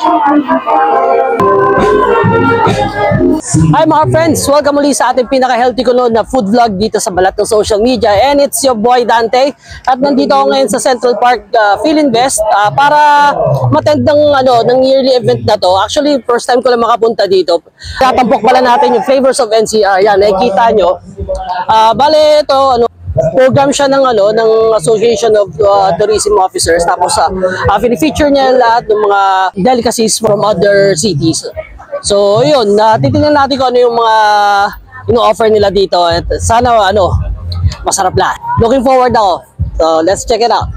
Hi mga friends! Welcome muli sa ating pinaka-healthy kuno na food vlog dito sa balat ng social media. And it's your boy Dante. At nandito ako ngayon sa Central Park Philinvest para matend ng yearly event na to. Actually, first time ko lang makapunta dito. Tatampok pala natin yung Flavors of NCR. Yan, nakikita nyo. Bale, ito, program siya ng Association of Tourism Officers. Tapos feature niya lahat ng mga delicacies from other cities. So yun, titingnan natin kung ano yung mga ino-offer nila dito at sana masarap lahat. Looking forward ako. So let's check it out.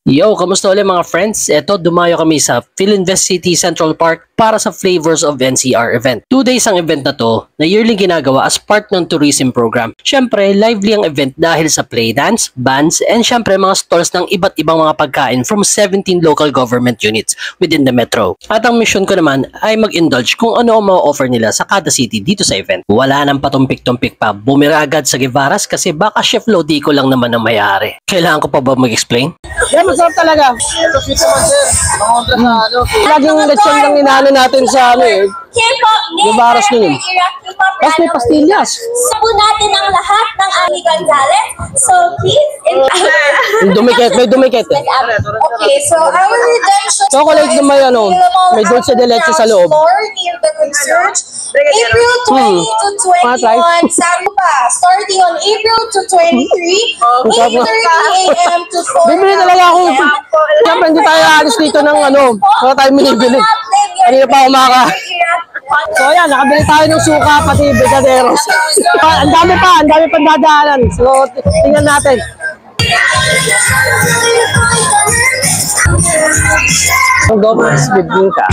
Yo, kamusta ulit mga friends? Eto, dumayo kami sa Philinvest City Central Park para sa Flavors of NCR event. 2 days ang event na to na yearly ginagawa as part ng tourism program. Syempre, lively ang event dahil sa play dance, bands, and syempre mga stalls ng iba't ibang mga pagkain from 17 local government units within the metro. At ang mission ko naman ay mag-indulge kung ano ang ma-offer nila sa kada city dito sa event. Wala nang patumpik-tumpik pa, bumira agad sa Guevaras kasi baka Chef Lodi ko lang naman ang may-ari. Kailangan ko pa ba mag-explain? Yeah, masarap talaga. Ito sweet naman sir. Laging lechon lang inaano natin sa Guevaras nun. Tapos may pastillas. Sabu natin ang lahat ng Ami Gonzalez. So please, may dumikit. Okay, so our redemption chocolate na may dulce de leche sa loob. Near the concierge, April 20 to 21, Samba, starting on April to 23, 8:30 a.m. to 4 Bibili talaga ako. Siyempre, hindi tayo alis dito ng wala tayong minibili. Kanina pa ako So ayan, nakabili tayo ng suka, pati brigaderos. Ang dami pang dadaanan. So, tingnan natin. Ang gomers with Ginka.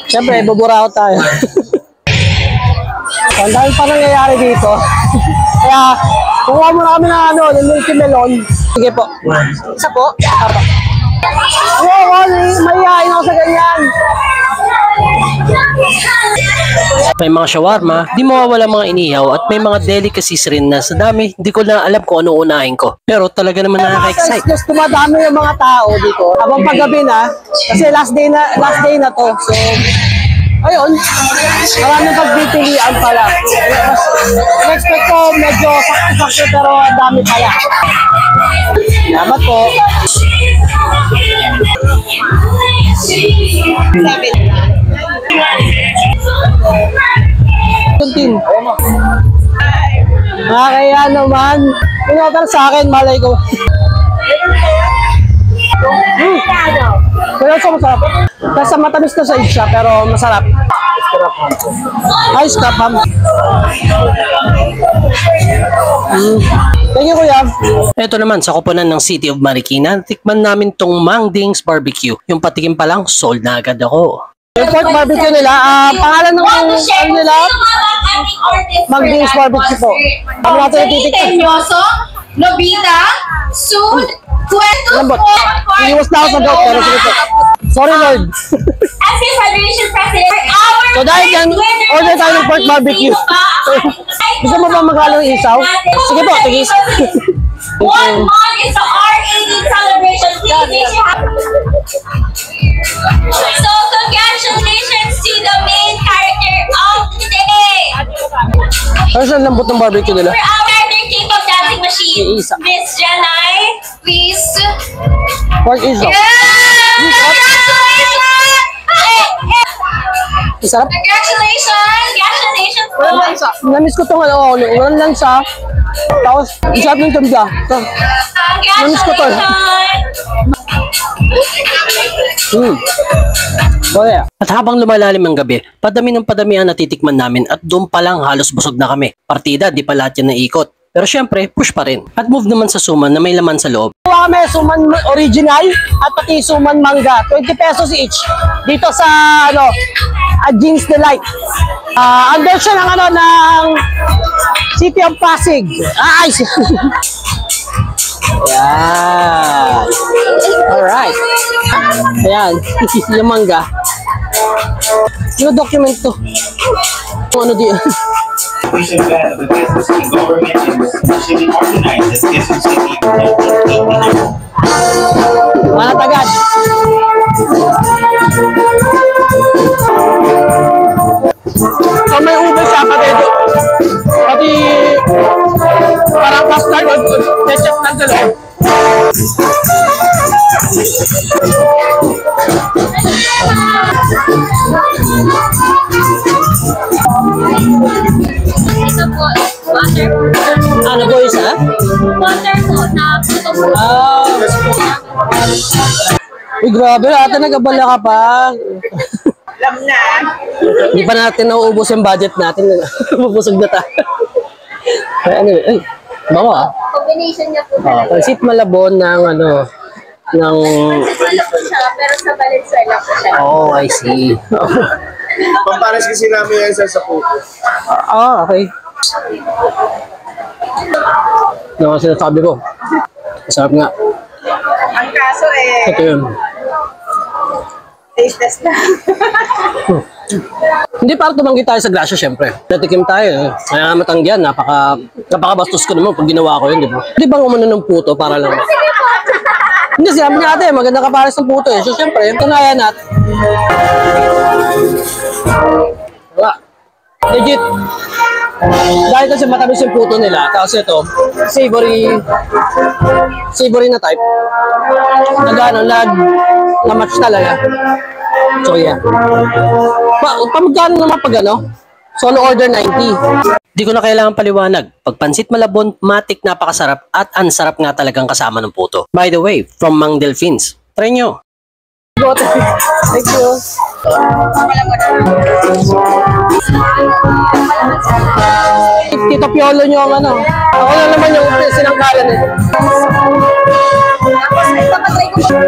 Siyempre, buburaw tayo. Ang dami pa nangyayari dito. Kaya, kukuha muna kami ng Milky Melon. Sige po. Isa po? Apa. Mahihain ako sa ganyan. May mga shawarma, di mawawala mga inihaw at may mga delicacies rin na sa dami, di ko na alam kung ano unahin ko. Pero talaga naman nakaka-excite. Just tumadami yung mga tao dito. Habang paggabi na, kasi last day na to. So, ayun, maraming pagpipilian pala. Expect ko medyo sakto-sakto pero ang dami pala. Salamat po. 17. Kaya naman, pinatar sa akin, malay ko. Pero so masarap. Kasi matamis na sa siya, pero masarap. Ice cup, ham. Thank you, kuya. Ito naman, sa koponan ng City of Marikina, tikman namin tong Mang Ding's Barbecue. Yung patikim pa lang, sold na agad ako. Yung pork barbecue nila, pangalan ng nila, Mang Ding's Barbecue po. Ang natin natitikman. Nobita, soon, 24. Iwas na ako sa dot, pero sige po. Sorry, Lord. As your Federation President, So dahil yan, order tayo ng pork barbecue. Gusto mo ba maghalong isaw? Sige po, tigis. 1 month is the R80 celebration. Please, so congratulations to the main character of the day. Ano siya lambot ng barbecue nila? For our character K-pop dancing machine, Miss Janai, please. Pork isaw. Masarap? Congratulations! Namiss ko itong ulan lang siya. Tapos, isarap ng tambya. Namiss ko ito. At habang lumalalim ang gabi, padami ng padami ang natitikman namin at doon pa lang halos busog na kami. Partida, di pa lahat yan naikot. Pero syempre, push pa rin. At move naman sa suman na may laman sa loob. Kami suman original at pati suman mangga. 20 pesos each. Dito sa Jeans Delight. Under siya ng City of Pasig. Yan. Alright. Ayan. Yung mangga. Yung document to. Ano di? official ban of the Quezon City government and was initially organized as Quezon City in 1989. Mga tagad. So may ube siya pati parang custard o ketchup ng dalaw. Ito po, water. Ano po isa? Water po na puto po. Uy, grabe, ata nagabala ka pa. Alam na. Hindi pa natin nauubos yung budget natin. Mabusog na tayo. Ay, ano, ay, bawa ah. Combination niya po Ah, talaga. pansit malabon ng ano, ng... Wala po siya, pero sa Valenzuela po siya. Oh, I see. Pampares kasi namin yan sa puto. Okay. No, sinasabi ko. Masarap nga. Ang kaso Ito yun. taste test na. Hindi para tumanggi tayo sa grasya, syempre. Natikim tayo. Kaya nga matanggihan, napakabastos ko naman pag ginawa ko yun, di ba? Di bang umano ng puto para lang? Hindi, sinabi natin, maganda kapares ng puto eh. So, syempre, tunayan natin. Wala. Legit. Dahil kasi matamis yung puto nila, tapos ito, savory na type. Na-match talaga. So yeah. Pamagkano naman pag ano? Solo order 90. Di ko na kailangan paliwanag. Pag pansit malabon, matik napakasarap at ansarap nga talagang kasama ng puto. By the way, from Mang Delphins. Try nyo. Thank you. Tito Piolo nyo ang ano. Ako na naman yung sinangkalan nito. Tapos ipapatry ko siya.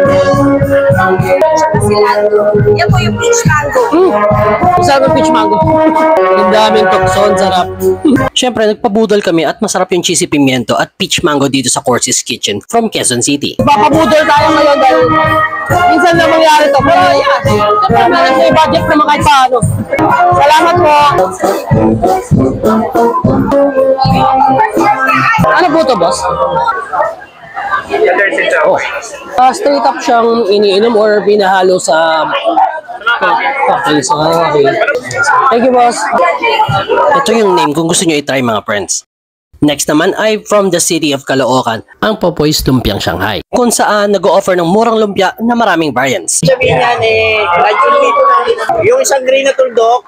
Tsaka silado. Yan po yung peach mango. Masarap yung peach mango. Ang daming tukson, sarap. Siyempre, nagpabudol kami at masarap yung cheesy pimiento at peach mango dito sa Corsis Kitchen from Quezon City. Papabudol tayo ngayon dahil minsan na mangyari to. Pero yan, siyempre may budget naman kahit paano. Salamat po. Ano po to, boss? Oh. Straight up siyang iniinom or binahalo sa cocktails. Okay. Thank you, boss. Ito yung name kung gusto nyo i-try, mga friends. Next naman ay from the city of Caloocan, ang Popoy's Lumpiang Shanghai, kung saan nag-o-offer ng murang lumpia na maraming variants. Sabihin yan yung isang green na tuldok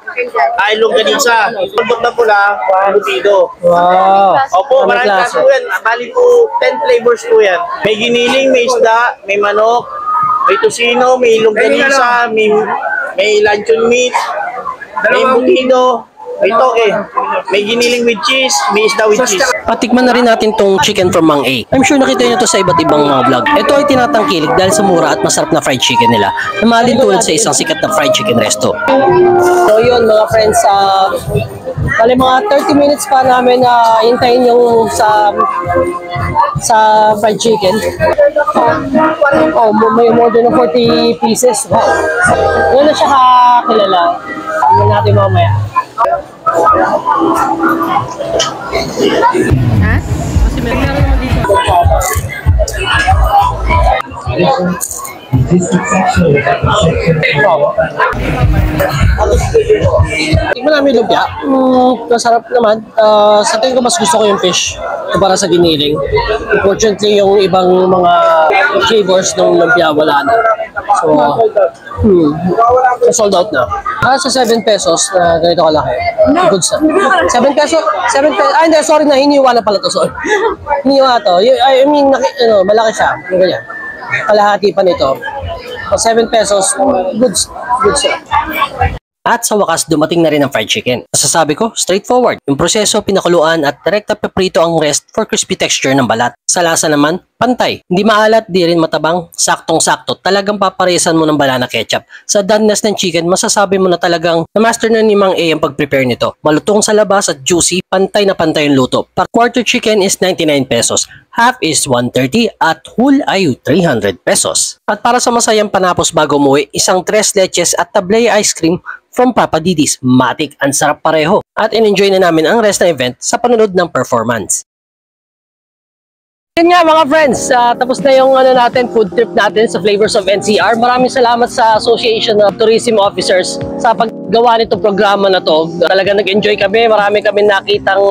ay longganisa. Tuldok na pula, lutido. Wow. Opo, Ano maraming klase? klase po yan. Bali po, 10 flavors po yan. May giniling, may isda, may manok, may tosino, may longganisa, may luncheon meat, may butido, may toke, may giniling with cheese, may isda with cheese. Patikman na rin natin tong chicken from Mang A. I'm sure nakita nyo to sa iba't ibang mga vlog. Ito ay tinatangkilik dahil sa mura at masarap na fried chicken nila na mahalin tulad sa isang sikat na fried chicken resto. So yun mga friends, bali mga 30 minutes pa namin na hintayin yung sa fried chicken. Oh, may more than 40 pieces. Wow. Wala na siya kakilala. Tingnan natin mamaya. Kasi meron naman dito. Tingnan namin yung lumpia. Masarap naman. Sa tingin ko mas gusto ko yung fish para sa giniling. Unfortunately, yung ibang mga flavors ng lumpia wala na. So, sold out na. Sa 7 pesos na ganito kalaki. Goods na. 7 pesos? 7 pesos. Ah, hindi. Sorry na. Hiniwa na pala to. Sorry. Hiniwa to. I mean, malaki siya. Yung ganyan. Kalahati pa nito. 7 pesos. Goods. Goods na. At sa wakas, dumating na rin ang fried chicken. Masasabi ko, straightforward. Yung proseso, pinakuluan at direkta paprito ang rest for crispy texture ng balat. Sa lasa naman, pantay. Hindi maalat, di rin matabang, saktong-sakto. Talagang paparesan mo ng banana ketchup. Sa doneness ng chicken, masasabi mo na talagang na-master na ni Mang A ang pag-prepare nito. Malutong sa labas at juicy, pantay na pantay yung luto. Per quarter chicken is 99 pesos. Half is 130 at whole ay 300 pesos. At para sa masayang panapos bago umuwi, isang 3 leches at tablea ice cream from Papa Didis. Matik, ang sarap pareho. At in-enjoy na namin ang rest ng event sa panunod ng performance. Yun nga mga friends, tapos na yung food trip natin sa Flavors of NCR. Maraming salamat sa Association of Tourism Officers sa paggawa nitong programa na to. Talaga nag-enjoy kami, marami kami nakitang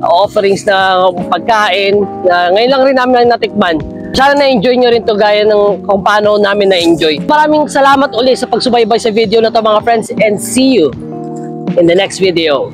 offerings na pagkain. Ngayon lang rin namin natikman. Sana na-enjoy nyo rin to gaya ng kung paano namin na-enjoy. Maraming salamat ulit sa pagsubaybay sa video na to mga friends, and see you in the next video.